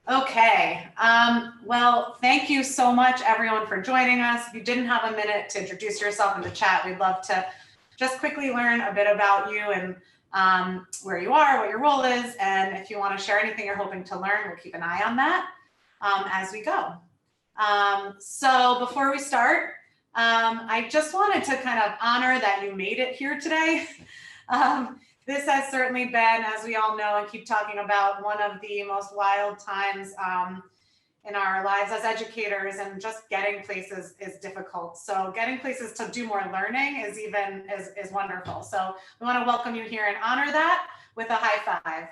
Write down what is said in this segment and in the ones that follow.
Okay, well, thank you so much everyone for joining us. If you didn't have a minute to introduce yourself in the chat, we'd love to just quickly learn a bit about you and where you are, what your role is, and if you want to share anything you're hoping to learn, we'll keep an eye on that as we go. So before we start, I just wanted to kind of honor that you made it here today. This has certainly been, as we all know and keep talking about, one of the most wild times in our lives as educators, and just getting places is difficult. So getting places to do more learning is wonderful. So we want to welcome you here and honor that with a high five.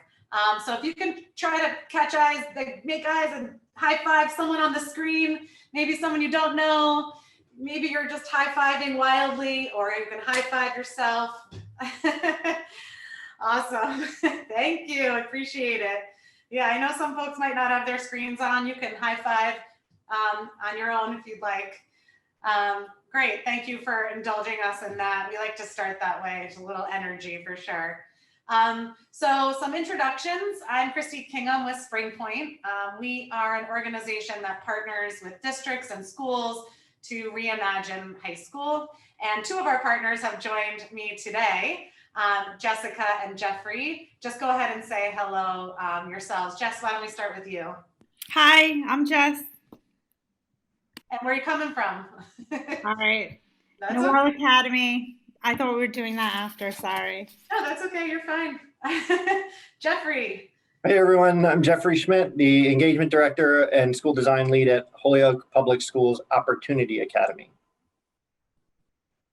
So if you can try to catch eyes, make eyes and high five someone on the screen, maybe someone you don't know, maybe you're just high-fiving wildly, or you can high five yourself. Awesome. Thank you. Appreciate it. Yeah, I know some folks might not have their screens on. You can high five on your own if you'd like. Great. Thank you for indulging us in that. We like to start that way. It's a little energy for sure. So some introductions. I'm Christy Kingham with Spring Point. We are an organization that partners with districts and schools to reimagine high school. And two of our partners have joined me today. Jessica and Jeffrey. Just go ahead and say hello yourselves. Jess, why don't we start with you? Hi, I'm Jess. And where are you coming from? All right. Noel okay. Academy. I thought we were doing that after, sorry. No, that's okay, you're fine. Jeffrey. Hey everyone, I'm Jeffrey Schmidt, the Engagement Director and School Design Lead at Holyoke Public Schools Opportunity Academy.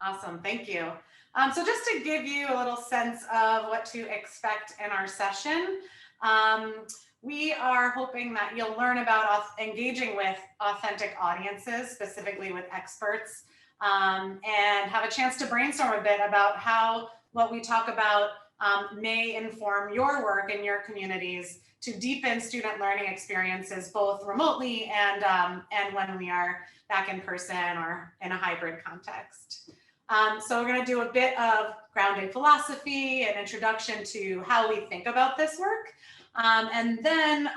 Awesome, thank you. So just to give you a little sense of what to expect in our session, we are hoping that you'll learn about engaging with authentic audiences, specifically with experts, and have a chance to brainstorm a bit about how what we talk about may inform your work in your communities to deepen student learning experiences, both remotely and when we are back in person or in a hybrid context. So we're going to do a bit of grounding philosophy and introduction to how we think about this work. And then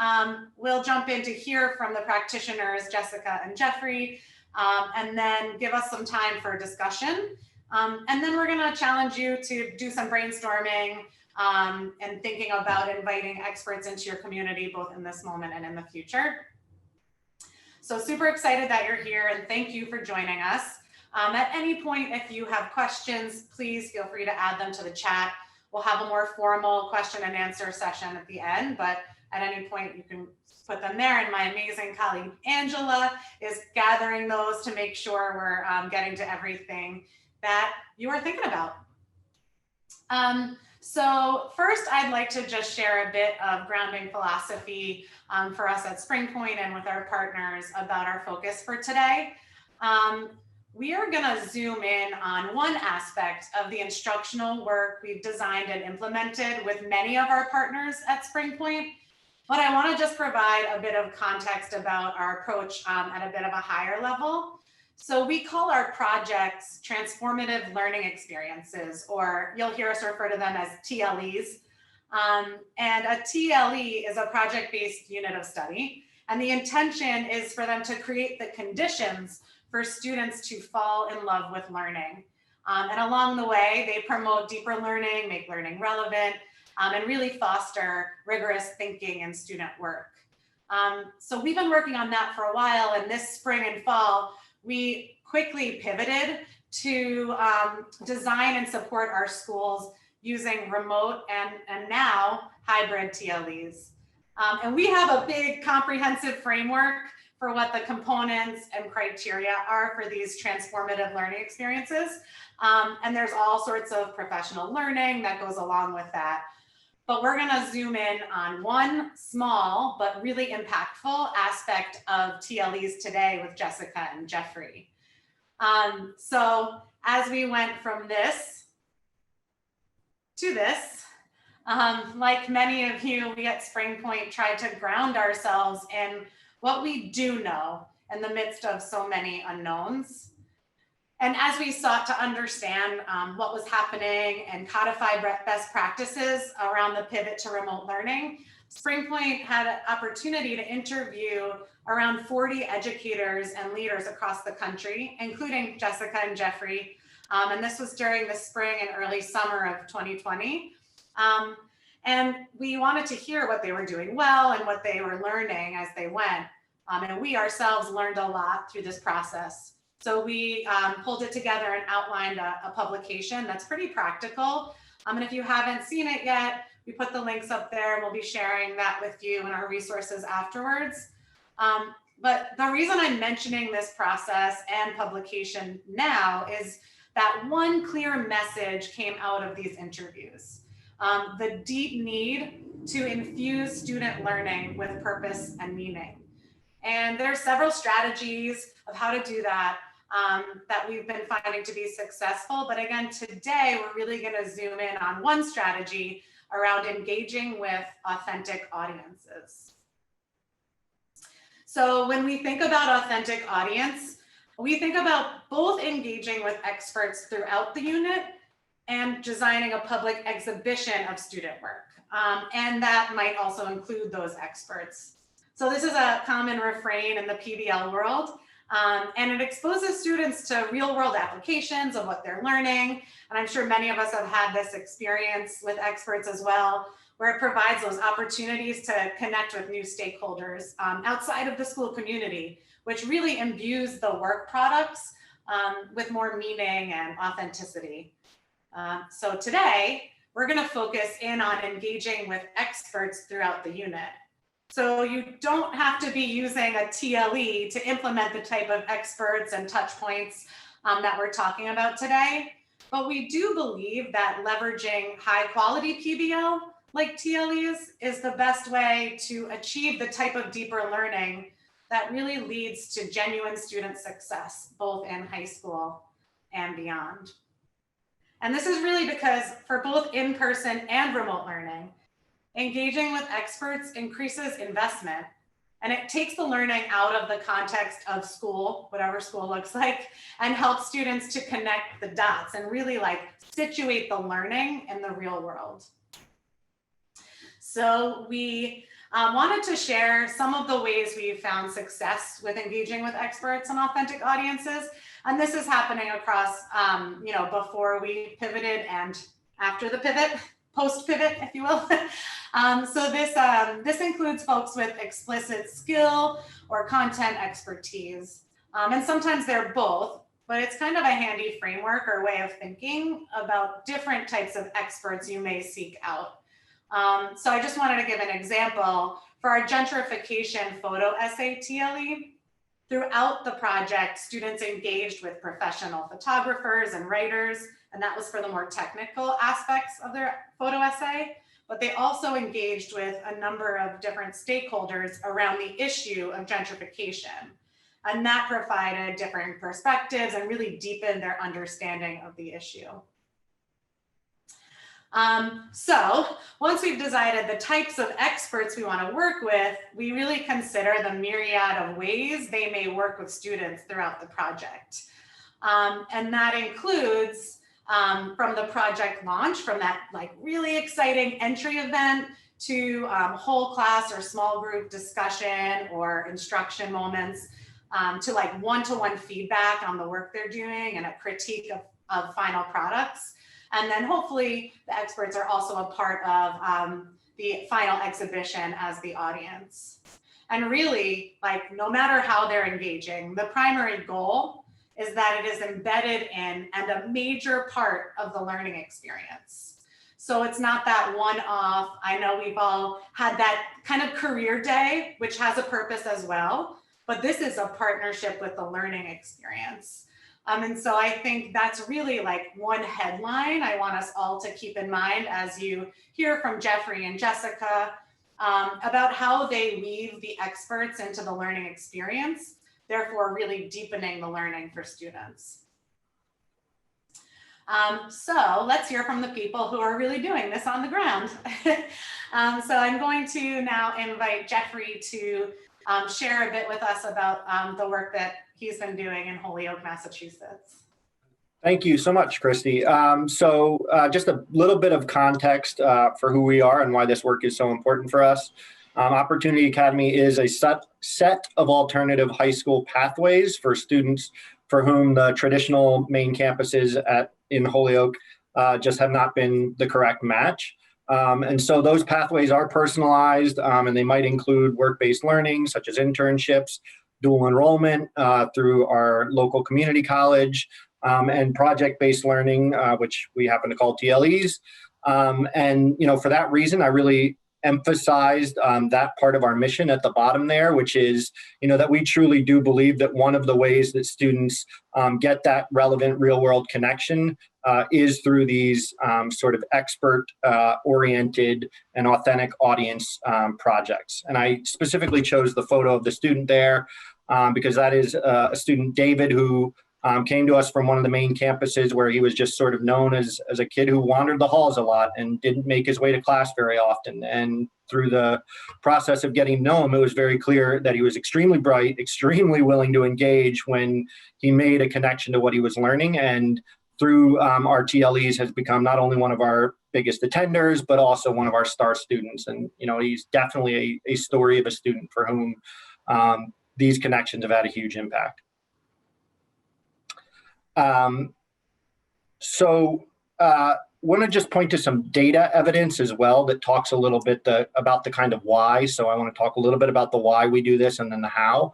we'll jump in to hear from the practitioners, Jessica and Jeffrey, and then give us some time for discussion. And then we're going to challenge you to do some brainstorming and thinking about inviting experts into your community, both in this moment and in the future. So super excited that you're here, and thank you for joining us. At any point, if you have questions, please feel free to add them to the chat. We'll have a more formal question and answer session at the end, but at any point you can put them there. And my amazing colleague, Angela, is gathering those to make sure we're getting to everything that you are thinking about. So first, I'd like to just share a bit of grounding philosophy for us at Spring Point and with our partners about our focus for today. We are going to zoom in on one aspect of the instructional work we've designed and implemented with many of our partners at Spring Point, but I want to just provide a bit of context about our approach at a bit of a higher level. So we call our projects transformative learning experiences, or you'll hear us refer to them as TLEs. And a TLE is a project-based unit of study, and the intention is for them to create the conditions for students to fall in love with learning. And along the way, they promote deeper learning, make learning relevant, and really foster rigorous thinking and student work. So we've been working on that for a while, and this spring and fall, we quickly pivoted to design and support our schools using remote and now hybrid TLEs. And we have a big comprehensive framework for what the components and criteria are for these transformative learning experiences. And there's all sorts of professional learning that goes along with that. But we're gonna zoom in on one small but really impactful aspect of TLEs today with Jessica and Jeffrey. So as we went from this to this, like many of you, we at Spring Point tried to ground ourselves in what we do know in the midst of so many unknowns. And as we sought to understand what was happening and codify best practices around the pivot to remote learning, SpringPoint had an opportunity to interview around 40 educators and leaders across the country, including Jessica and Jeffrey. And this was during the spring and early summer of 2020. And we wanted to hear what they were doing well and what they were learning as they went. And we ourselves learned a lot through this process. So we pulled it together and outlined a publication that's pretty practical. And if you haven't seen it yet, we put the links up there and we'll be sharing that with you in our resources afterwards. But the reason I'm mentioning this process and publication now is that one clear message came out of these interviews. The deep need to infuse student learning with purpose and meaning. And there are several strategies of how to do that that we've been finding to be successful. But again, today, we're really gonna zoom in on one strategy around engaging with authentic audiences. So when we think about authentic audience, we think about both engaging with experts throughout the unit and designing a public exhibition of student work. And that might also include those experts. So this is a common refrain in the PBL world. And it exposes students to real world applications of what they're learning. And I'm sure many of us have had this experience with experts as well, where it provides those opportunities to connect with new stakeholders outside of the school community, which really imbues the work products with more meaning and authenticity. So today, we're gonna focus in on engaging with experts throughout the unit. So you don't have to be using a TLE to implement the type of experts and touch points that we're talking about today. But we do believe that leveraging high quality PBL like TLEs is the best way to achieve the type of deeper learning that really leads to genuine student success, both in high school and beyond. And this is really because for both in-person and remote learning, engaging with experts increases investment, and it takes the learning out of the context of school, whatever school looks like, and helps students to connect the dots and really like situate the learning in the real world. So we wanted to share some of the ways we've found success with engaging with experts and authentic audiences. And this is happening across, before we pivoted and after the pivot, post-pivot, if you will. So this includes folks with explicit skill or content expertise. And sometimes they're both, but it's kind of a handy framework or way of thinking about different types of experts you may seek out. So I just wanted to give an example. For our gentrification photo essay TLE, throughout the project, students engaged with professional photographers and writers, and that was for the more technical aspects of their photo essay, but they also engaged with a number of different stakeholders around the issue of gentrification. And that provided different perspectives and really deepened their understanding of the issue. So once we've decided the types of experts we want to work with, we really consider the myriad of ways they may work with students throughout the project. And that includes from the project launch, from that like really exciting entry event to whole class or small group discussion or instruction moments, to like one-to-one feedback on the work they're doing and a critique of final products. And then hopefully the experts are also a part of the final exhibition as the audience. And really, like, no matter how they're engaging, the primary goal is that it is embedded in and a major part of the learning experience. So it's not that one-off. I know we've all had that kind of career day, which has a purpose as well, but this is a partnership with the learning experience. And so I think that's really like one headline I want us all to keep in mind as you hear from Jeffrey and Jessica about how they weave the experts into the learning experience, therefore really deepening the learning for students. So let's hear from the people who are really doing this on the ground. So I'm going to now invite Jeffrey to share a bit with us about the work that he's been doing in Holyoke, Massachusetts. Thank you so much, Christy. Just a little bit of context for who we are and why this work is so important for us. Opportunity Academy is a set of alternative high school pathways for students for whom the traditional main campuses in Holyoke just have not been the correct match. And so those pathways are personalized, and they might include work-based learning, such as internships, dual enrollment through our local community college, and project-based learning, which we happen to call TLEs. For that reason, I really emphasized that part of our mission at the bottom there, which is, that we truly do believe that one of the ways that students get that relevant real-world connection is through these sort of expert-oriented and authentic audience projects. And I specifically chose the photo of the student there because that is a student, David, who came to us from one of the main campuses where he was just sort of known as a kid who wandered the halls a lot and didn't make his way to class very often. And through the process of getting to know him, it was very clear that he was extremely bright, extremely willing to engage when he made a connection to what he was learning. And through our TLEs has become not only one of our biggest attenders, but also one of our star students. And, he's definitely a story of a student for whom these connections have had a huge impact. Want to just point to some data evidence as well that talks a little bit about the kind of why. So I want to talk a little bit about the why we do this and then the how.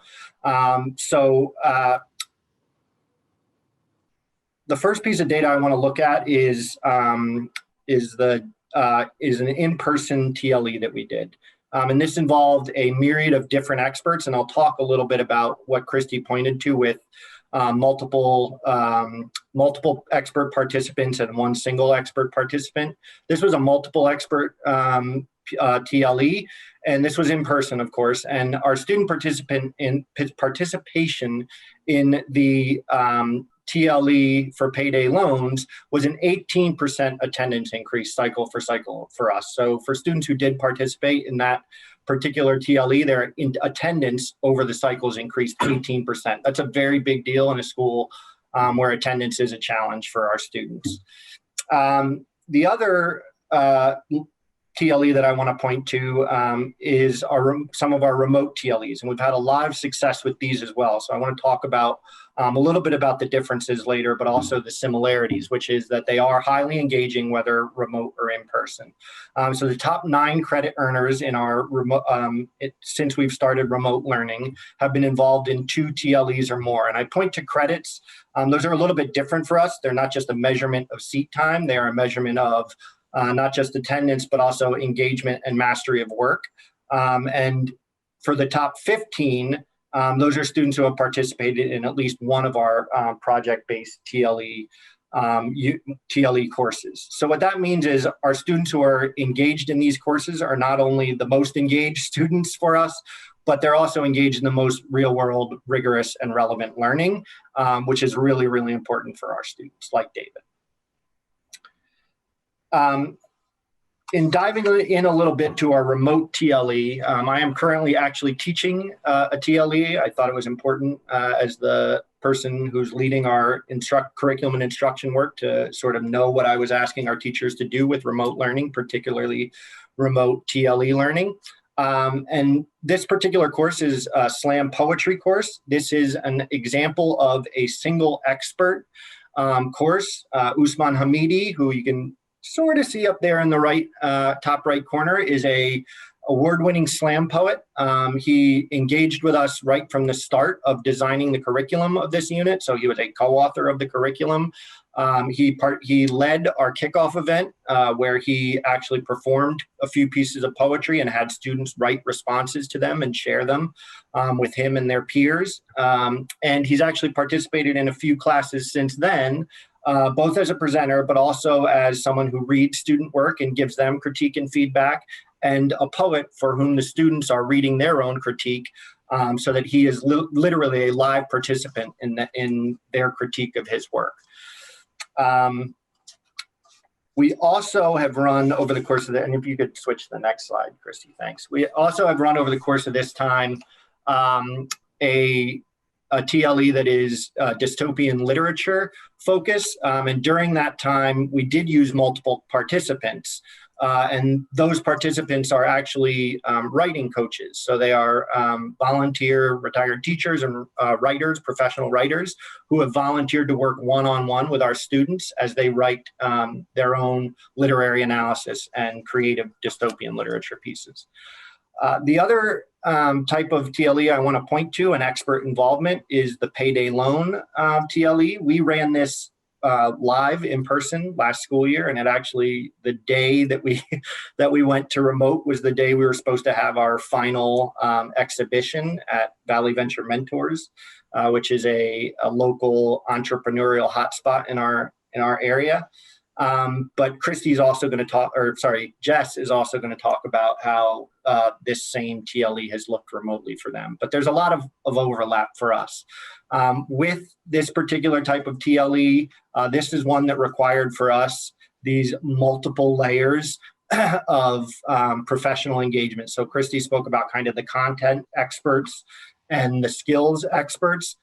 The first piece of data I want to look at is an in-person TLE that we did. And this involved a myriad of different experts, and I'll talk a little bit about what Christy pointed to with multiple expert participants and one single expert participant. This was a multiple expert TLE, and this was in person, of course. And our student participation in the TLE for payday loans was an 18% attendance increase cycle for us. So for students who did participate in that particular TLE, their attendance over the cycles increased 18%. That's a very big deal in a school where attendance is a challenge for our students. The other TLE that I want to point to is some of our remote TLEs, and we've had a lot of success with these as well. So I want to talk about a little bit about the differences later, but also the similarities, which is that they are highly engaging, whether remote or in person. So the top 9 credit earners in our remote, since we've started remote learning, have been involved in 2 TLEs or more. And I point to credits. Those are a little bit different for us. They're not just a measurement of seat time. They are a measurement of not just attendance, but also engagement and mastery of work. And for the top 15, those are students who have participated in at least one of our project-based TLE courses. So what that means is our students who are engaged in these courses are not only the most engaged students for us, but they're also engaged in the most real-world, rigorous, and relevant learning, which is really, really important for our students, like David. In diving in a little bit to our remote TLE, I am currently actually teaching a TLE. I thought it was important as the person who's leading our curriculum and instruction work to sort of know what I was asking our teachers to do with remote learning, particularly remote TLE learning. And this particular course is a slam poetry course. This is an example of a single expert course. Usman Hamidi, who you can sort of see up there in the right top right corner, is a award-winning slam poet. He engaged with us right from the start of designing the curriculum of this unit. So he was a co-author of the curriculum. He led our kickoff event where he actually performed a few pieces of poetry and had students write responses to them and share them with him and their peers. And he's actually participated in a few classes since then, both as a presenter, but also as someone who reads student work and gives them critique and feedback, and a poet for whom the students are reading their own critique, so that he is literally a live participant in their critique of his work. We also have run over the course of and if you could switch to the next slide, Christy, thanks. We also have run over the course of this time a a TLE that is dystopian literature focus. And during that time, we did use multiple participants. And those participants are actually writing coaches. So they are volunteer retired teachers and writers, professional writers, who have volunteered to work one-on-one with our students as they write their own literary analysis and creative dystopian literature pieces. The other type of TLE I want to point to, an expert involvement, is the payday loan TLE. We ran this live in person last school year, and it actually, the day that we went to remote was the day we were supposed to have our final exhibition at Valley Venture Mentors, which is a local entrepreneurial hotspot in our area. But Christy's also going to talk, or sorry, Jess is also going to talk about how this same TLE has looked remotely for them. But there's a lot of overlap for us. With this particular type of TLE, this is one that required for us these multiple layers of professional engagement. So Christy spoke about kind of the content experts and the skills experts.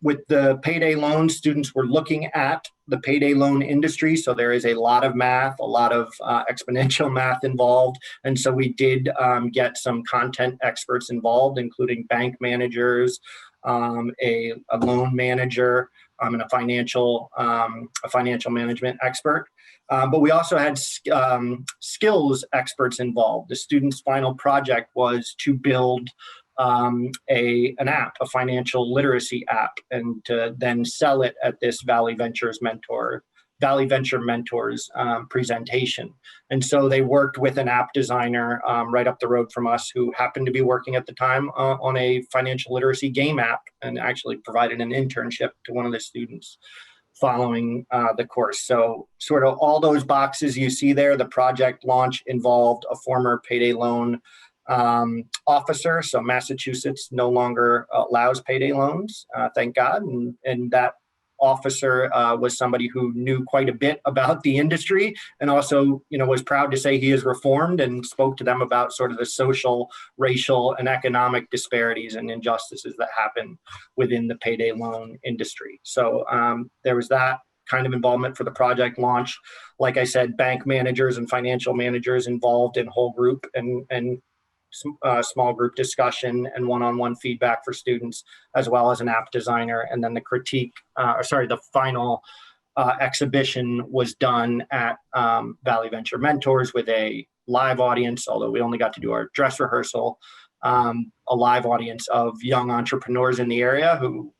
With the payday loan, students were looking at the payday loan industry. So there is a lot of math, a lot of exponential math involved. And so we did get some content experts involved, including bank managers, a loan manager, and a financial management expert. But we also had skills experts involved. The student's final project was to build an app, a financial literacy app, and to then sell it at this Valley Venture Mentors presentation. And so they worked with an app designer right up the road from us, who happened to be working at the time on a financial literacy game app, and actually provided an internship to one of the students following the course. So sort of all those boxes you see there. The project launch involved a former payday loan officer. So Massachusetts no longer allows payday loans, thank God. And that officer was somebody who knew quite a bit about the industry, and also, was proud to say he is reformed, and spoke to them about sort of the social, racial, and economic disparities and injustices that happen within the payday loan industry. So there was that kind of involvement for the project launch. Like I said, bank managers and financial managers involved in whole group and small group discussion and one-on-one feedback for students, as well as an app designer. And then the final exhibition was done at Valley Venture Mentors with a live audience, although we only got to do our dress rehearsal, a live audience of young entrepreneurs in the area who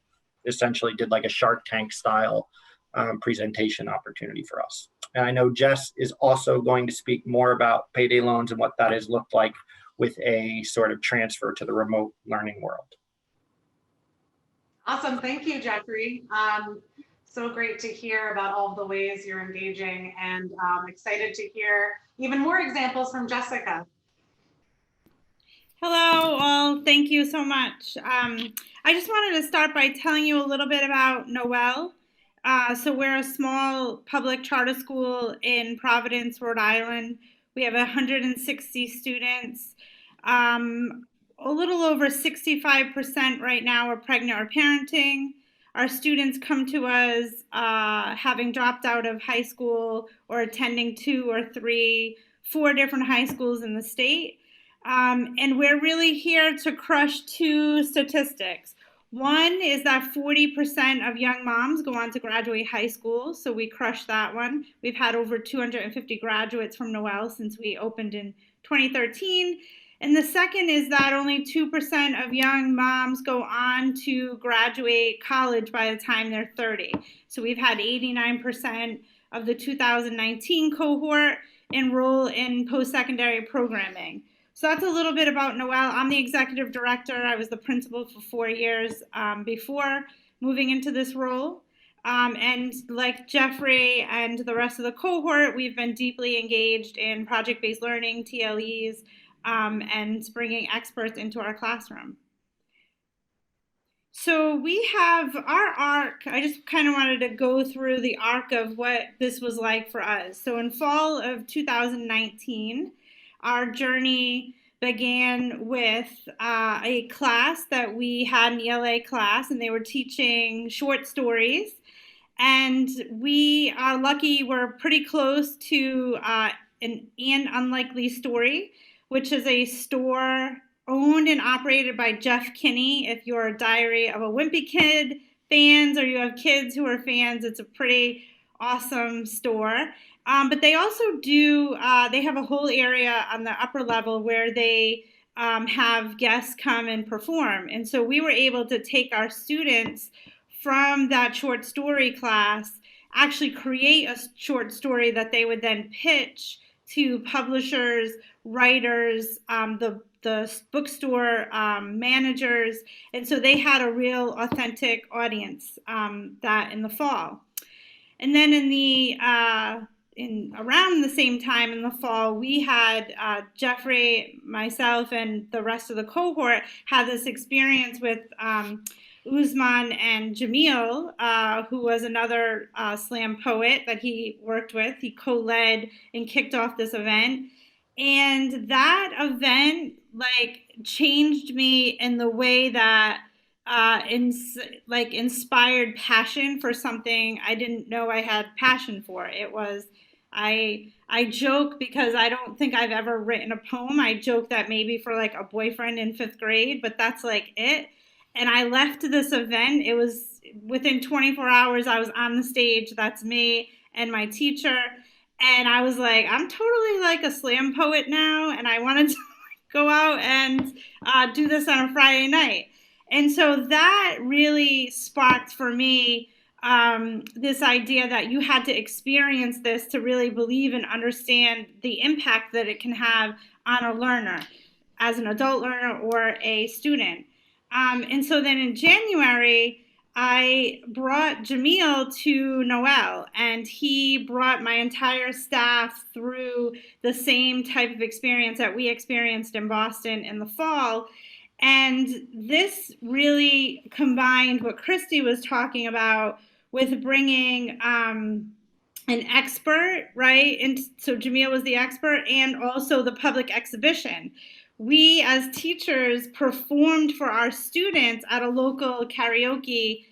essentially did like a Shark Tank style presentation opportunity for us. And I know Jess is also going to speak more about payday loans and what that has looked like with a sort of transfer to the remote learning world. Awesome, thank you, Jeffrey. So great to hear about all of the ways you're engaging, and excited to hear even more examples from Jessica. Hello, all. Thank you so much. I just wanted to start by telling you a little bit about Noel. So we're a small public charter school in Providence, Rhode Island. We have 160 students. A little over 65% right now are pregnant or parenting. Our students come to us having dropped out of high school or attending 2 or 3, 4 different high schools in the state. And we're really here to crush 2 statistics. One is that 40% of young moms go on to graduate high school, so we crushed that one. We've had over 250 graduates from Noel since we opened in 2013. And the second is that only 2% of young moms go on to graduate college by the time they're 30. So we've had 89% of the 2019 cohort enroll in post-secondary programming. So that's a little bit about Noel. I'm the executive director. I was the principal for 4 years before moving into this role. And like Jeffrey and the rest of the cohort, we've been deeply engaged in project-based learning, TLEs, and bringing experts into our classroom. So we have our arc. I just kind of wanted to go through the arc of what this was like for us. So in fall of 2019, our journey began with a class that we had, an ELA class, and they were teaching short stories. And we are lucky we're pretty close to an Unlikely Story, which is a store owned and operated by Jeff Kinney. If you're a Diary of a Wimpy Kid fans, or you have kids who are fans, it's a pretty awesome store. But they also do, they have a whole area on the upper level where they have guests come and perform. And so we were able to take our students from that short story class, actually create a short story that they would then pitch to publishers, writers, the bookstore managers. And so they had a real authentic audience that in the fall. And then in around the same time in the fall, we had Jeffrey, myself, and the rest of the cohort had this experience with Usman and Jamil, who was another slam poet that he worked with. He co-led and kicked off this event. And that event changed me in the way that inspired passion for something I didn't know I had passion for. It was, I joke because I don't think I've ever written a poem. I joke that maybe for a boyfriend in 5th grade, but that's it. And I left this event. It was within 24 hours, I was on the stage. That's me and my teacher. And I was like, I'm totally a slam poet now. And I wanted to go out and do this on a Friday night. And so that really sparked for me this idea that you had to experience this to really believe and understand the impact that it can have on a learner, as an adult learner or a student. And so then in January, I brought Jamil to Noel, and he brought my entire staff through the same type of experience that we experienced in Boston in the fall. And this really combined what Christy was talking about with bringing an expert, right? And so Jamil was the expert, and also the public exhibition. We as teachers performed for our students at a local karaoke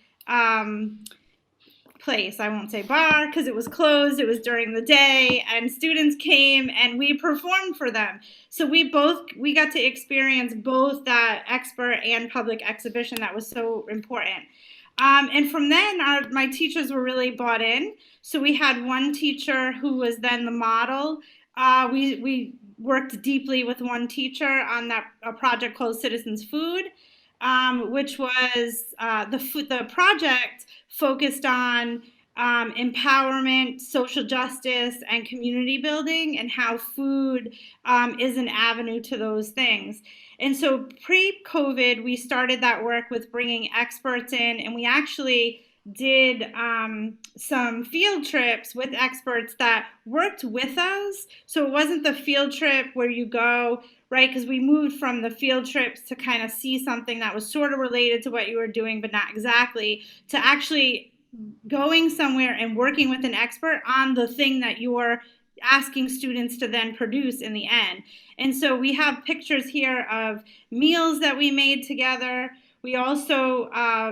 place. I won't say bar because it was closed. It was during the day, and students came and we performed for them. So we got to experience both that expert and public exhibition that was so important. And from then, my teachers were really bought in. So we had one teacher who was then the model. We worked deeply with one teacher on a project called Citizens Food, which was the project focused on empowerment, social justice, and community building, and how food is an avenue to those things. And so pre-COVID, we started that work with bringing experts in, and we actually did some field trips with experts that worked with us. So it wasn't the field trip where you go, right? Because we moved from the field trips to kind of see something that was sort of related to what you were doing, but not exactly, to actually going somewhere and working with an expert on the thing that you're asking students to then produce in the end. And so we have pictures here of meals that we made together. We also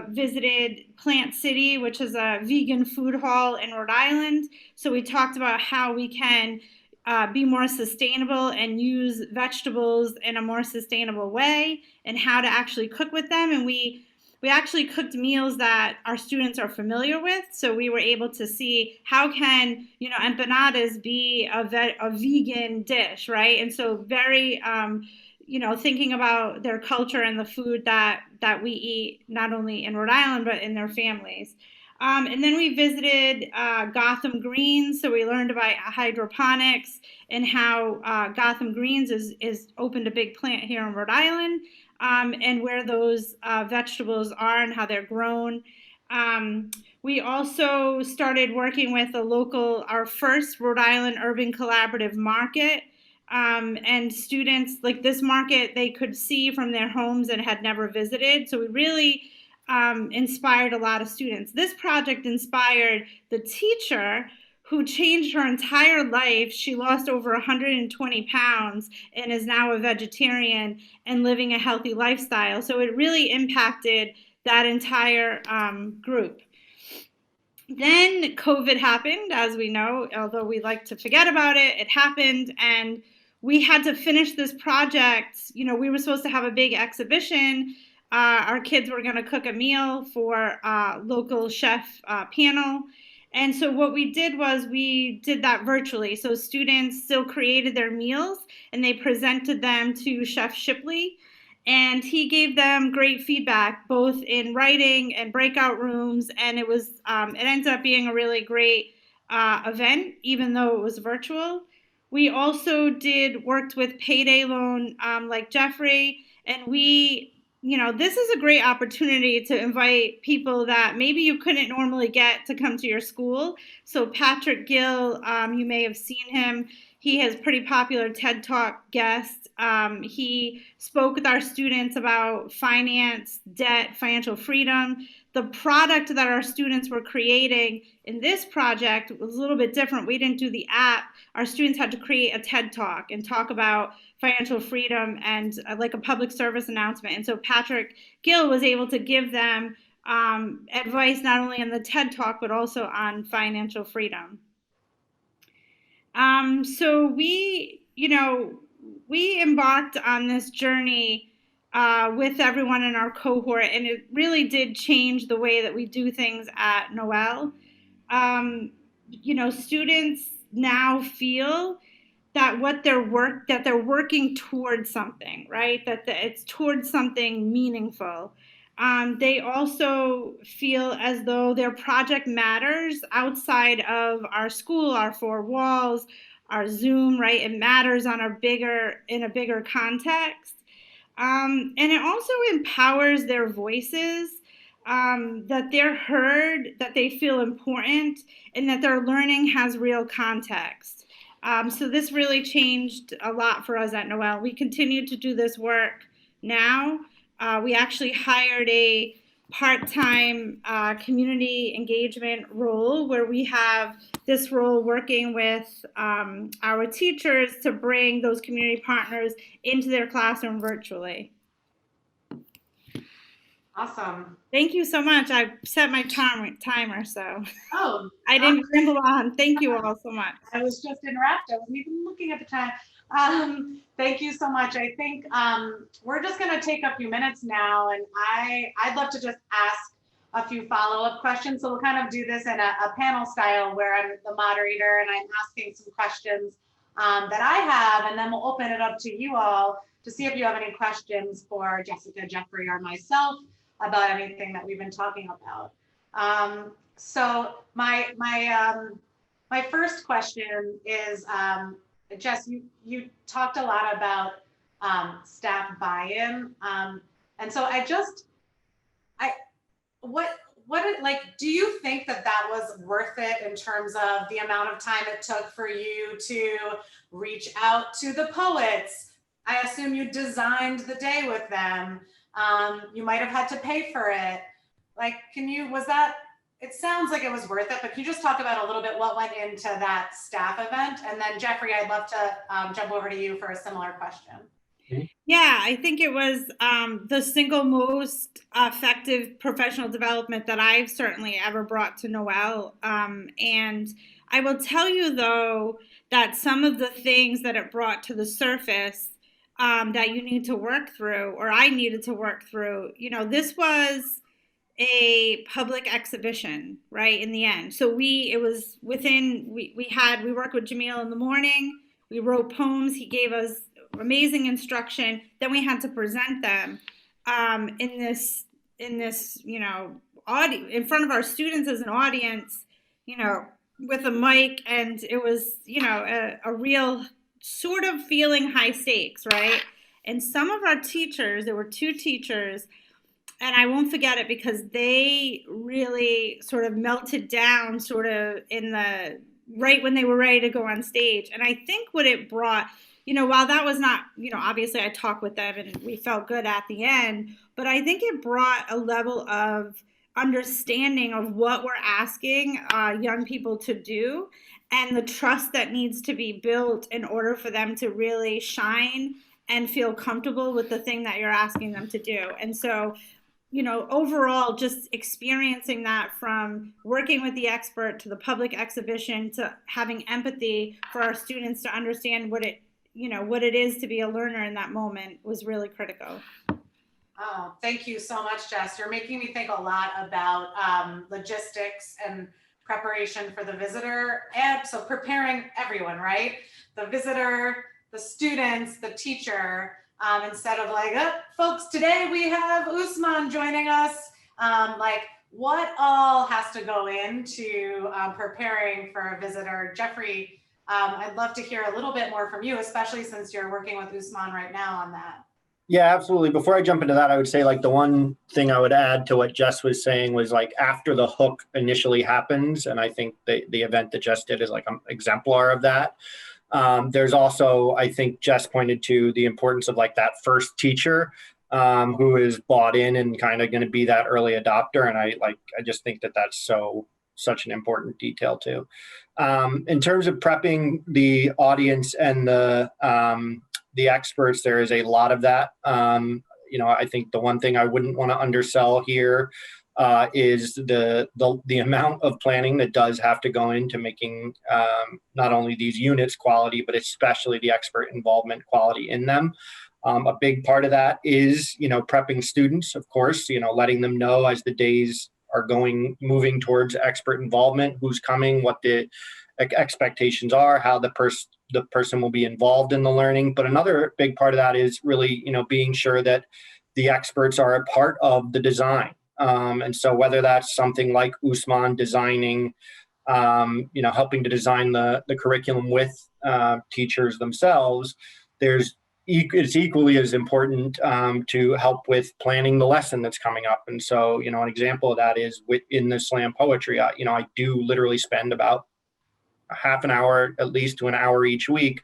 visited Plant City, which is a vegan food hall in Rhode Island. So we talked about how we can be more sustainable and use vegetables in a more sustainable way, and how to actually cook with them. And we actually cooked meals that our students are familiar with. So we were able to see how can, empanadas be a vegan dish, right? And so very, thinking about their culture and the food that we eat, not only in Rhode Island, but in their families. And then we visited Gotham Greens. So we learned about hydroponics and how Gotham Greens is opened a big plant here in Rhode Island, and where those vegetables are and how they're grown. We also started working with our first Rhode Island Urban Collaborative Market. And students, this market, they could see from their homes and had never visited. So we really inspired a lot of students. This project inspired the teacher who changed her entire life. She lost over 120 pounds and is now a vegetarian and living a healthy lifestyle. So it really impacted that entire group. Then COVID happened, as we know, although we like to forget about it, it happened, and we had to finish this project. We were supposed to have a big exhibition. Our kids were going to cook a meal for a local chef panel. And so what we did was we did that virtually. So students still created their meals and they presented them to Chef Shipley. And he gave them great feedback, both in writing and breakout rooms. And it ended up being a really great event, even though it was virtual. We also worked with Payday Loan, like Jeffrey, and this is a great opportunity to invite people that maybe you couldn't normally get to come to your school. So Patrick Gill, you may have seen him. He has pretty popular TED Talk guest. He spoke with our students about finance, debt, financial freedom. The product that our students were creating in this project was a little bit different. We didn't do the app. Our students had to create a TED Talk and talk about financial freedom and like a public service announcement. And so Patrick Gill was able to give them advice not only on the TED Talk, but also on financial freedom. So we embarked on this journey with everyone in our cohort, and it really did change the way that we do things at Noel. Students now feel that they're working towards something, right? That it's towards something meaningful. They also feel as though their project matters outside of our school, our four walls, our Zoom, right? It matters in a bigger context. And it also empowers their voices, that they're heard, that they feel important, and that their learning has real context. So this really changed a lot for us at Noel. We continue to do this work now. We actually hired a part-time community engagement role where we have this role working with our teachers to bring those community partners into their classroom virtually. Awesome. Thank you so much. I set my timer, so I didn't awesome. ramble on. Thank you all so much. I was just interrupted. I wasn't even looking at the time. Thank you so much. I think we're just going to take a few minutes now, and I'd love to just ask a few follow-up questions. So we'll kind of do this in a panel style where I'm the moderator and I'm asking some questions that I have, and then we'll open it up to you all to see if you have any questions for Jessica, Jeffrey, or myself about anything that we've been talking about. So my first question is, Jess, you talked a lot about staff buy-in, and so do you think that was worth it in terms of the amount of time it took for you to reach out to the poets? I assume you designed the day with them. You might have had to pay for it. It sounds like it was worth it, but can you just talk about a little bit what went into that staff event? And then Jeffrey, I'd love to jump over to you for a similar question. Yeah, I think it was the single most effective professional development that I've certainly ever brought to Noel. And I will tell you, though, that some of the things that it brought to the surface that you need to work through, or I needed to work through, this was a public exhibition, right, in the end. So we worked with Jamil in the morning. We wrote poems. He gave us amazing instruction. Then we had to present them in this audience, in front of our students as an audience, with a mic, and it was, a real sort of feeling high stakes, right? And some of our teachers, there were two teachers, and I won't forget it because they really sort of melted down sort of right when they were ready to go on stage. And I think what it brought, while that was not, obviously I talked with them and we felt good at the end, but I think it brought a level of understanding of what we're asking young people to do, and the trust that needs to be built in order for them to really shine and feel comfortable with the thing that you're asking them to do. And so, overall, just experiencing that from working with the expert to the public exhibition to having empathy for our students to understand what it is to be a learner in that moment was really critical. Oh, thank you so much, Jess. You're making me think a lot about logistics and preparation for the visitor. And so preparing everyone, right? The visitor, the students, the teacher, instead of like, oh, folks, today we have Usman joining us. What all has to go into preparing for a visitor? Jeffrey, I'd love to hear a little bit more from you, especially since you're working with Usman right now on that. Yeah, absolutely. Before I jump into that, I would say like the one thing I would add to what Jess was saying was like after the hook initially happens, and I think the event that Jess did is like an exemplar of that. There's also, I think Jess pointed to the importance of like that first teacher who is bought in and kind of going to be that early adopter. And I just think that that's such an important detail too. In terms of prepping the audience and the experts, there is a lot of that. I think the one thing I wouldn't want to undersell here is the amount of planning that does have to go into making not only these units quality, but especially the expert involvement quality in them. A big part of that is, prepping students, of course, letting them know as the days are moving towards expert involvement, who's coming, what the expectations are, how the person will be involved in the learning. But another big part of that is really, being sure that the experts are a part of the design. And so whether that's something like Usman designing, helping to design the curriculum with teachers themselves, it's equally as important to help with planning the lesson that's coming up. And so, an example of that is in the slam poetry, I do literally spend about a half an hour, at least to an hour each week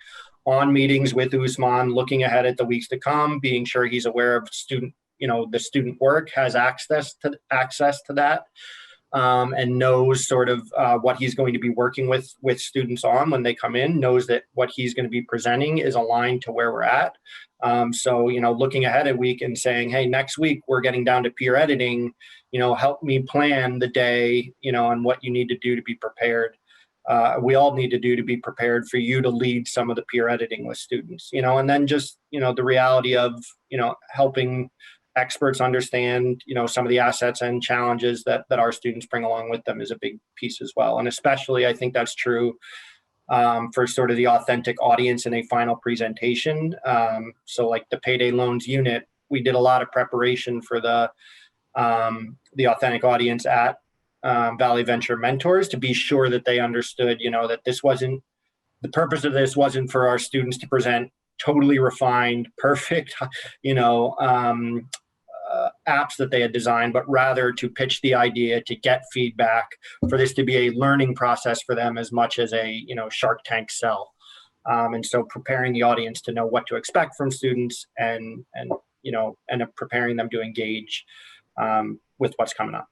on meetings with Usman, looking ahead at the weeks to come, being sure he's aware of the student work, has access to that, and knows sort of what he's going to be working with students on when they come in, knows that what he's going to be presenting is aligned to where we're at. So, looking ahead a week and saying, hey, next week we're getting down to peer editing, help me plan the day, and what you need to do to be prepared. We all need to do to be prepared for you to lead some of the peer editing with students, and then just, the reality of, helping experts understand, some of the assets and challenges that our students bring along with them is a big piece as well. And especially, I think that's true for sort of the authentic audience in a final presentation. So like the payday loans unit, we did a lot of preparation for the authentic audience at Valley Venture Mentors to be sure that they understood, that the purpose of this wasn't for our students to present totally refined, perfect, apps that they had designed, but rather to pitch the idea, to get feedback, for this to be a learning process for them as much as a, Shark Tank sell. And so preparing the audience to know what to expect from students and preparing them to engage with what's coming up.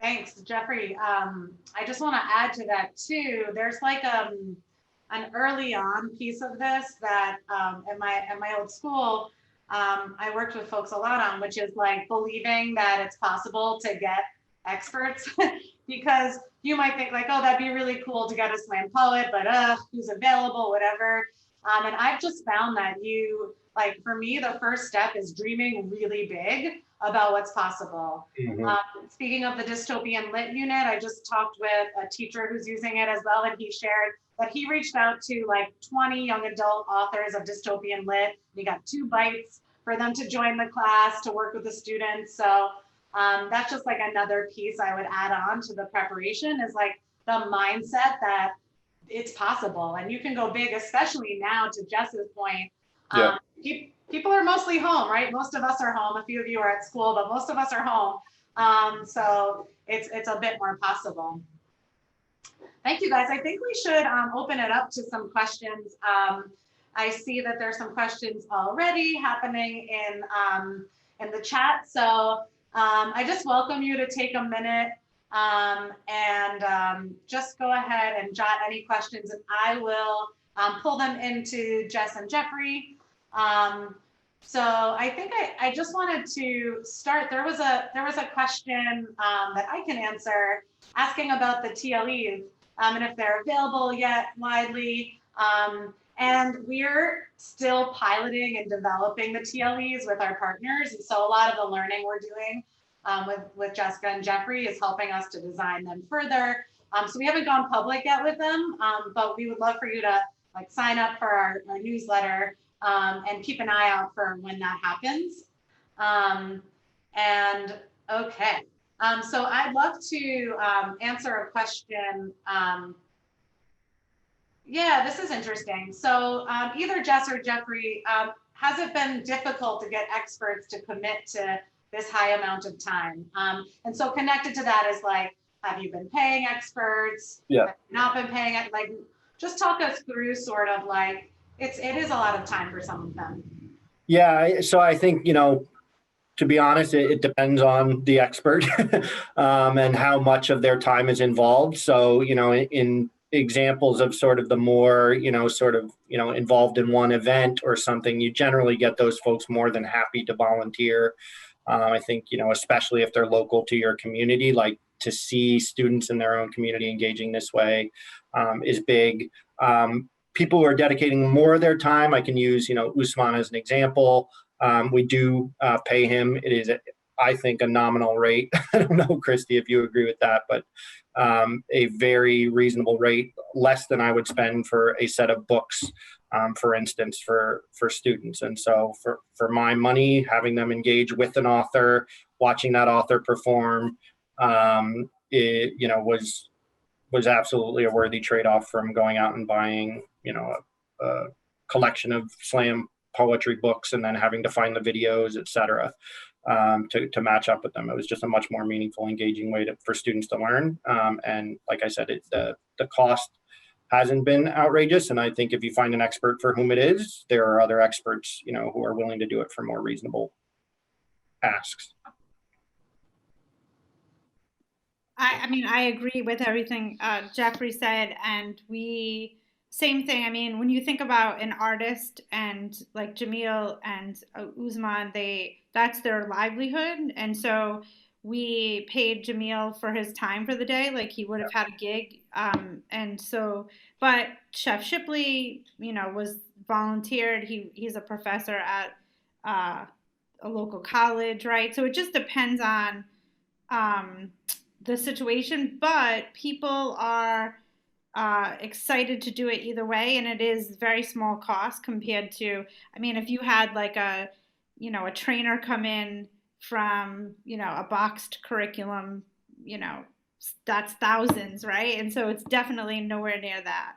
Thanks, Jeffrey. I just want to add to that too. There's like an early on piece of this that at my old school, I worked with folks a lot on, which is like believing that it's possible to get experts because you might think like, oh, that'd be really cool to get a slam poet, but who's available, whatever. And I've just found that for me, the first step is dreaming really big about what's possible. Mm-hmm. Speaking of the dystopian lit unit, I just talked with a teacher who's using it as well, and he shared that he reached out to like 20 young adult authors of dystopian lit. He got 2 bites for them to join the class to work with the students. So that's just like another piece I would add on to the preparation is like the mindset that it's possible and you can go big, especially now to Jess's point. Yeah. People are mostly home, right? Most of us are home. A few of you are at school, but most of us are home. So it's a bit more possible. Thank you, guys. I think we should open it up to some questions. I see that there's some questions already happening in the chat. So I just welcome you to take a minute and just go ahead and jot any questions, and I will pull them into Jess and Jeffrey. So I think I just wanted to start. There was a question that I can answer, asking about the TLEs and if they're available yet widely. And we're still piloting and developing the TLEs with our partners. And so a lot of the learning we're doing with Jessica and Jeffrey is helping us to design them further. So we haven't gone public yet with them, but we would love for you to like sign up for our newsletter and keep an eye out for when that happens. And okay, so I'd love to answer a question. Yeah, this is interesting. So either Jess or Jeffrey, has it been difficult to get experts to commit to this high amount of time? And so connected to that is like, have you been paying experts? Yeah. Have you not been paying it? Like, just talk us through sort of like, it is a lot of time for some of them. Yeah. So I think, to be honest, it depends on the expert and how much of their time is involved. So, in examples of sort of the more, involved in one event or something, you generally get those folks more than happy to volunteer. I think, especially if they're local to your community, like to see students in their own community engaging this way is big. People who are dedicating more of their time, I can use, Usman as an example. We do pay him. It is, I think, a nominal rate. I don't know, Christy, if you agree with that, but a very reasonable rate, less than I would spend for a set of books, for instance, for students. And so for my money, having them engage with an author, watching that author perform, was absolutely a worthy trade-off from going out and buying, a collection of slam poetry books and then having to find the videos, et cetera, to match up with them. It was just a much more meaningful, engaging way for students to learn. And like I said, the cost hasn't been outrageous. And I think if you find an expert for whom it is, there are other experts, who are willing to do it for more reasonable asks. I mean, I agree with everything Jeffrey said, and same thing. I mean, when you think about an artist and like Jamil and Usman, that's their livelihood, and so we paid Jamil for his time for the day, like he would have had a gig. And so, but Chef Shipley, was volunteered. He's a professor at a local college, right? So it just depends on the situation, but people are excited to do it either way, and it is very small cost compared to, I mean, if you had like a trainer come in from, a boxed curriculum, that's thousands, right? And so it's definitely nowhere near that.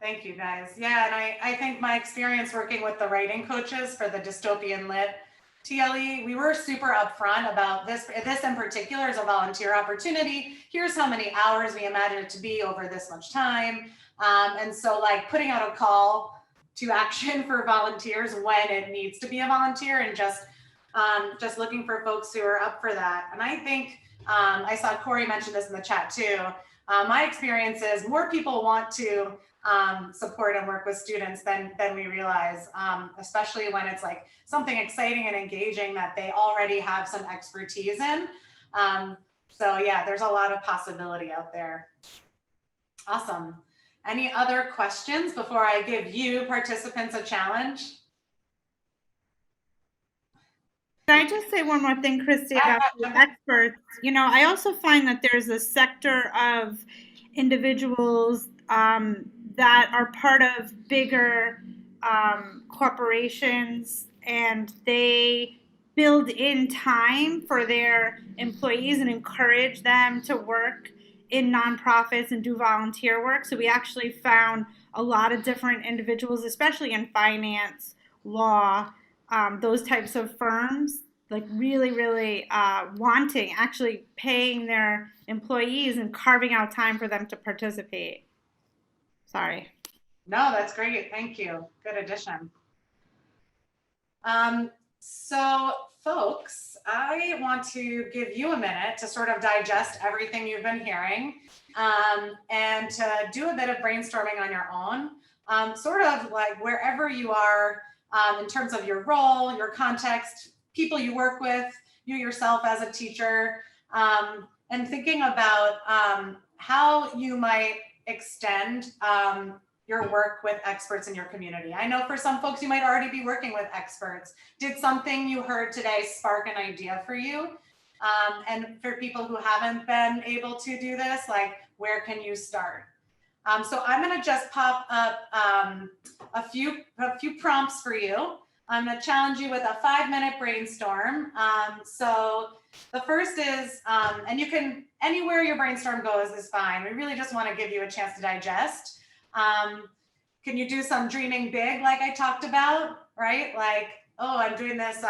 Thank you, guys. Yeah, and I think my experience working with the writing coaches for the dystopian lit TLE, we were super upfront about this. This in particular is a volunteer opportunity. Here's how many hours we imagine it to be over this much time. And so like putting out a call to action for volunteers when it needs to be a volunteer, and just looking for folks who are up for that. And I think I saw Corey mention this in the chat too. My experience is more people want to support and work with students than we realize, especially when it's like something exciting and engaging that they already have some expertise in. So yeah, there's a lot of possibility out there. Awesome. Any other questions before I give you participants a challenge? Can I just say one more thing, Christy, about the experts? I also find that there's a sector of individuals that are part of bigger corporations, and they build in time for their employees and encourage them to work in nonprofits and do volunteer work. So we actually found a lot of different individuals, especially in finance, law, those types of firms, like really, really wanting, actually paying their employees and carving out time for them to participate. Sorry. No, that's great. Thank you. Good addition. So folks, I want to give you a minute to sort of digest everything you've been hearing, and to do a bit of brainstorming on your own, sort of like wherever you are, in terms of your role, your context, people you work with, you yourself as a teacher, and thinking about how you might extend your work with experts in your community. I know for some folks, you might already be working with experts. Did something you heard today spark an idea for you? And for people who haven't been able to do this, like, where can you start? So I'm gonna just pop up a few prompts for you. I'm gonna challenge you with a 5-minute brainstorm. So the first is, and you can, anywhere your brainstorm goes is fine. We really just wanna give you a chance to digest. Can you do some dreaming big like I talked about, right? Like, oh, I'm doing this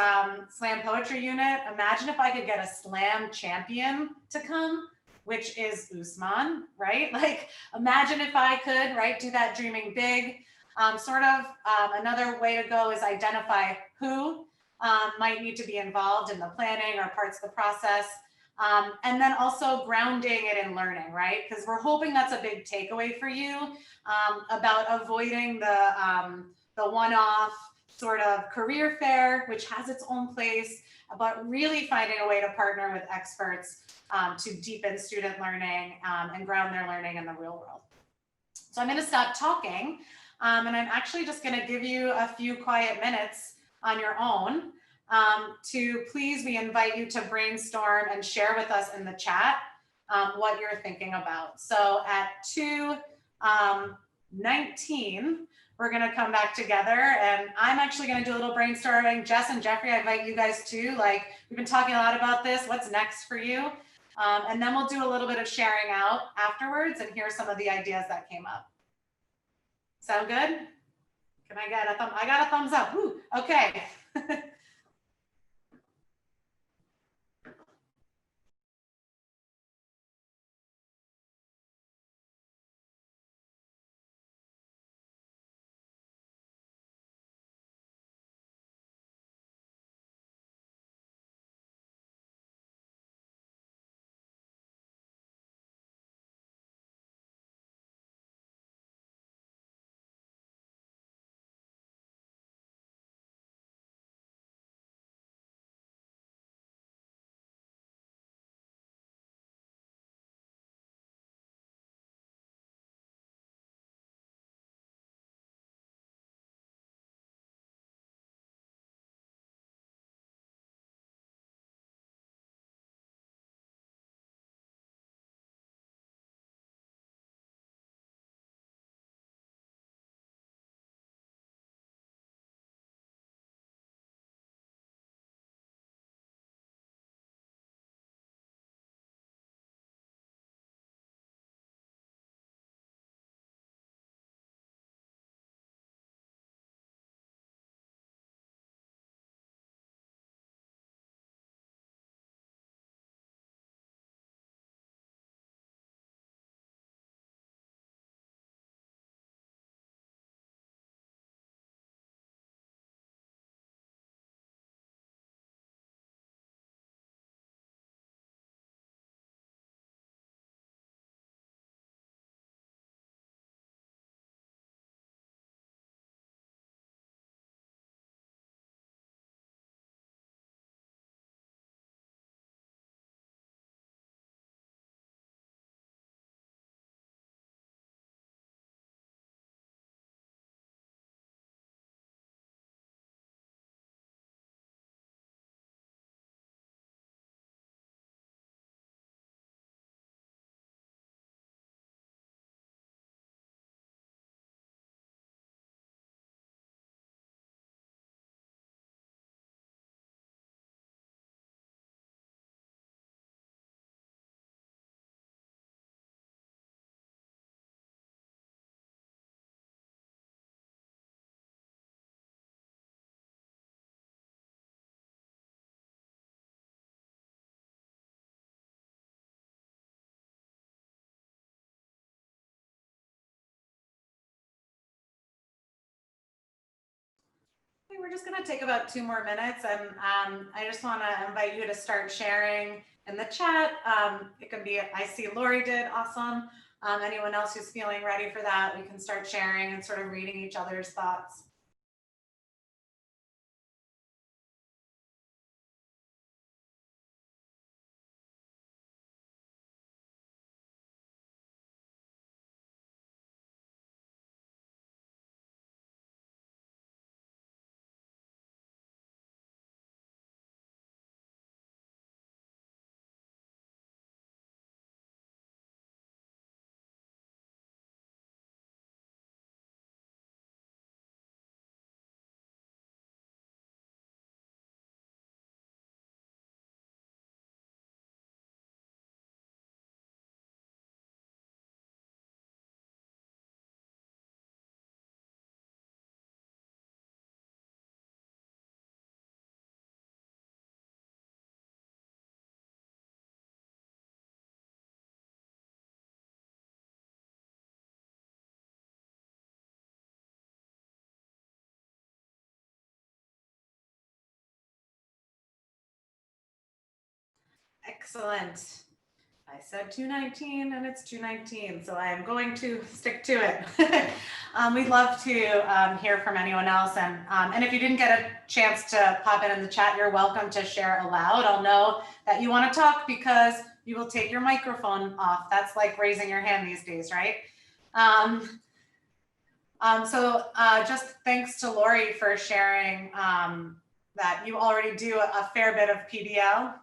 slam poetry unit. Imagine if I could get a slam champion to come, which is Usman, right? Like, imagine if I could, right, do that dreaming big. Another way to go is identify who might need to be involved in the planning or parts of the process. And then also grounding it in learning, right? Because we're hoping that's a big takeaway for you, about avoiding the one-off sort of career fair, which has its own place, but really finding a way to partner with experts to deepen student learning and ground their learning in the real world. So I'm going to stop talking, and I'm actually just going to give you a few quiet minutes on your own. We invite you to brainstorm and share with us in the chat what you're thinking about. So at 2:19, we're going to come back together, and I'm actually going to do a little brainstorming. Jess and Jeffrey, I invite you guys too. Like, we've been talking a lot about this. What's next for you? And then we'll do a little bit of sharing out afterwards and hear some of the ideas that came up. Sound good? Can I get a thumb? I got a thumbs up. Woo, okay. we're just going to take about 2 more minutes, and I just want to invite you to start sharing in the chat. It can be, I see Lori did, awesome. Anyone else who's feeling ready for that, we can start sharing and sort of reading each other's thoughts. Excellent. I said 2:19 and it's 2:19, so I am going to stick to it. We'd love to hear from anyone else, and if you didn't get a chance to pop it in the chat, you're welcome to share aloud. I'll know that you want to talk because you will take your microphone off. That's like raising your hand these days, right? Just thanks to Lori for sharing that you already do a fair bit of PBL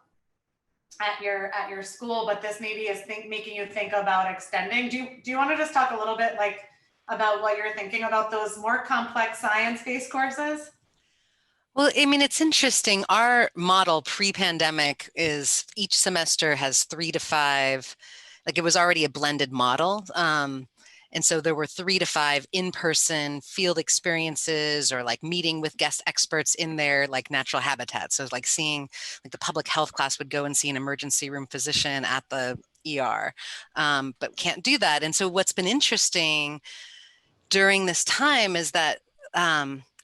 at your school, but this maybe is making you think about extending. Do you want to just talk a little bit like about what you're thinking about those more complex science-based courses? Well, I mean, it's interesting. Our model pre-pandemic is each semester has 3 to 5, like it was already a blended model. And so there were 3 to 5 in-person field experiences or like meeting with guest experts in their like natural habitat. So like seeing like the public health class would go and see an emergency room physician at the ER, but can't do that. And so what's been interesting during this time is that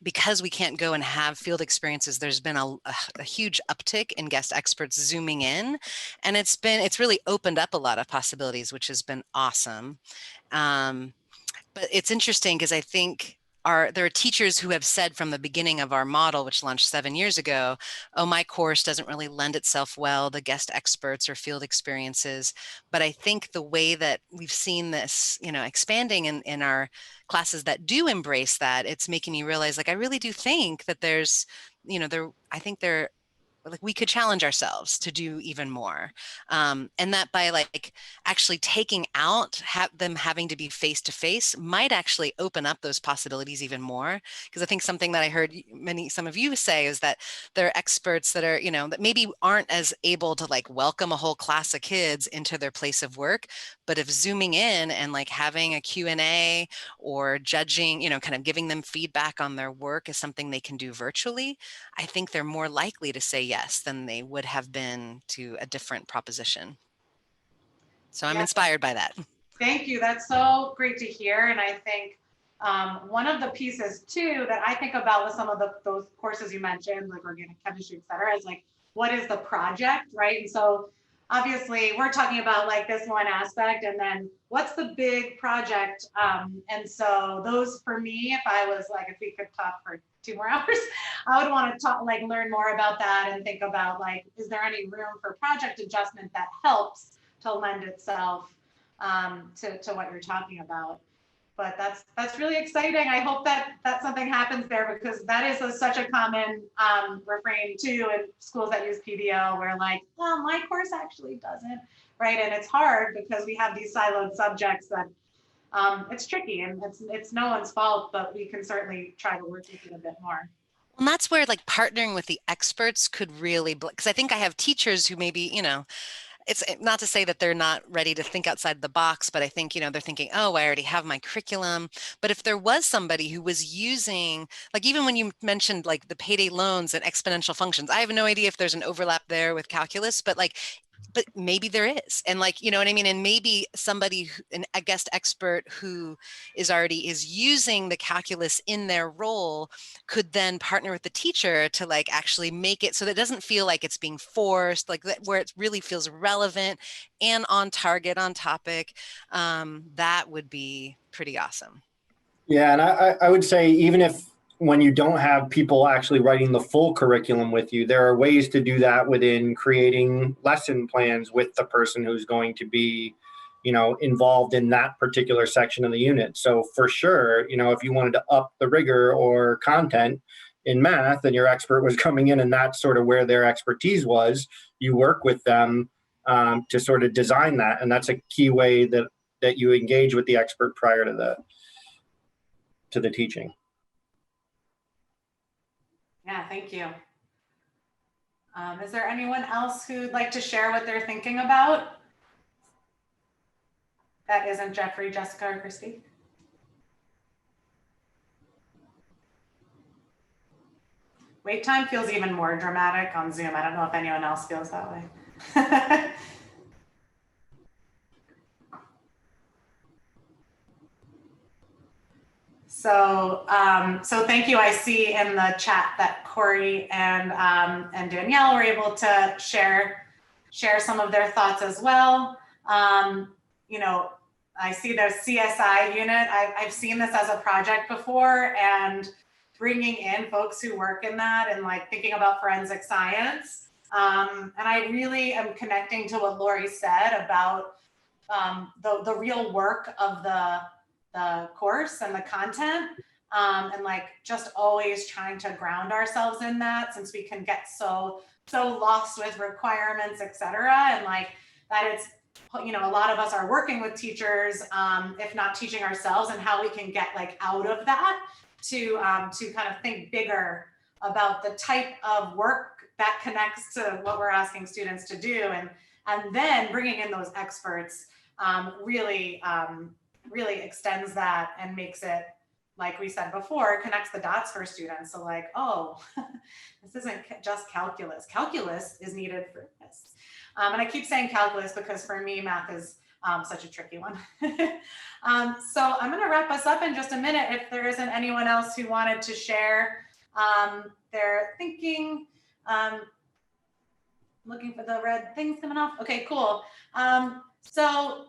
because we can't go and have field experiences, there's been a huge uptick in guest experts zooming in, and it's really opened up a lot of possibilities, which has been awesome. But it's interesting because I think there are teachers who have said from the beginning of our model, which launched 7 years ago, oh, my course doesn't really lend itself well to guest experts or field experiences. But I think the way that we've seen this, expanding in our classes that do embrace that, it's making me realize, like, I really do think that there's, I think there like we could challenge ourselves to do even more, and that by like actually taking out them having to be face to face might actually open up those possibilities even more. Because I think something that I heard some of you say is that there are experts that are that maybe aren't as able to like welcome a whole class of kids into their place of work, but if zooming in and like having a Q&A or judging, kind of giving them feedback on their work is something they can do virtually, I think they're more likely to say yes than they would have been to a different proposition. So I'm inspired by that. Thank you. That's so great to hear. And I think one of the pieces too that I think about with some of those courses you mentioned, like organic chemistry, et cetera, is like, what is the project, right? And so obviously we're talking about like this one aspect, and then what's the big project? And so those for me, if we could talk for 2 more hours, I would want to learn more about that and think about like, is there any room for project adjustment that helps to lend itself to what you're talking about? But that's really exciting. I hope that something happens there, because that is such a common refrain too in schools that use PBL, where like, well, my course actually doesn't, right? And it's hard because we have these siloed subjects that it's tricky, and it's no one's fault, but we can certainly try to work with it a bit more. And that's where like partnering with the experts could really, because I think I have teachers who maybe, it's not to say that they're not ready to think outside the box, but I think, they're thinking, oh, I already have my curriculum. But if there was somebody who was using, like, even when you mentioned like the payday loans and exponential functions, I have no idea if there's an overlap there with calculus, but like but maybe there is. And like, you know what I mean? And maybe somebody, a guest expert who is using the calculus in their role could then partner with the teacher to like actually make it so that it doesn't feel like it's being forced, like that, where it really feels relevant and on target, on topic. That would be pretty awesome. Yeah, and I would say even if when you don't have people actually writing the full curriculum with you, there are ways to do that within creating lesson plans with the person who's going to be, you know, involved in that particular section of the unit. So for sure, you know, if you wanted to up the rigor or content in math and your expert was coming in and that's sort of where their expertise was, you work with them to sort of design that. And that's a key way that you engage with the expert prior to the teaching. Yeah, thank you. Is there anyone else who'd like to share what they're thinking about? That isn't Jeffrey, Jessica, or Christy. Wait time feels even more dramatic on Zoom. I don't know if anyone else feels that way. So thank you. I see in the chat that Corey and Danielle were able to share some of their thoughts as well. You know, I see the CSI unit. I've seen this as a project before, and bringing in folks who work in that and like thinking about forensic science. And I really am connecting to what Lori said about the real work of the course and the content, and like just always trying to ground ourselves in that, since we can get so lost with requirements, etc. And like that it's, you know, a lot of us are working with teachers, if not teaching ourselves, and how we can get like out of that to kind of think bigger about the type of work that connects to what we're asking students to do, and then bringing in those experts really extends that and makes it, like we said before, connects the dots for students. So like, oh, this isn't just calculus. Calculus is needed for this. And I keep saying calculus because for me, math is such a tricky one. So I'm going to wrap us up in just a minute. If there isn't anyone else who wanted to share their thinking, looking for the red things coming off. Okay, cool. So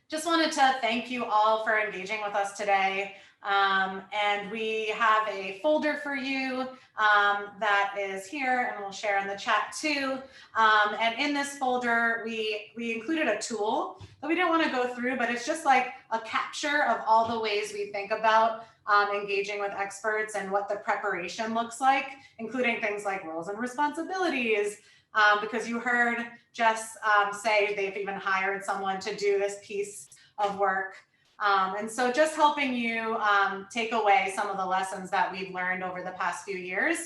just wanted to thank you all for engaging with us today. And we have a folder for you that is here, and we'll share in the chat too. And in this folder, we included a tool that we didn't want to go through, but it's just like a capture of all the ways we think about engaging with experts and what the preparation looks like, including things like roles and responsibilities, because you heard Jess say they've even hired someone to do this piece of work. And so just helping you take away some of the lessons that we've learned over the past few years.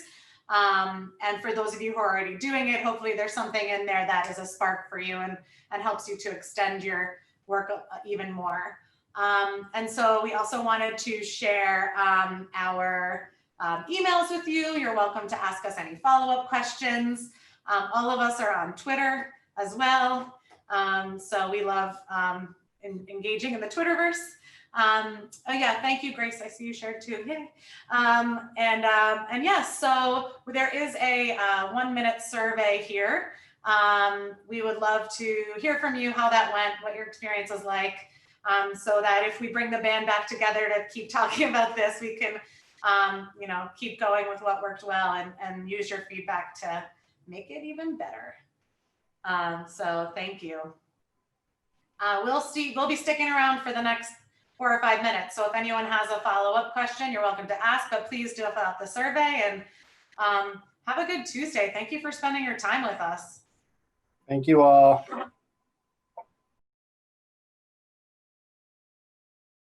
And for those of you who are already doing it, hopefully there's something in there that is a spark for you and helps you to extend your work even more. And so we also wanted to share our emails with you. You're welcome to ask us any follow-up questions. All of us are on Twitter as well. So we love engaging in the Twitterverse. Oh yeah, thank you, Grace. I see you shared too. Yay. And yes, so there is a 1-minute survey here. We would love to hear from you how that went, what your experience was like, so that if we bring the band back together to keep talking about this, we can you know, keep going with what worked well and use your feedback to make it even better. So thank you. We'll be sticking around for the next 4 or 5 minutes. So if anyone has a follow-up question, you're welcome to ask, but please do fill out the survey, and have a good Tuesday. Thank you for spending your time with us. Thank you all.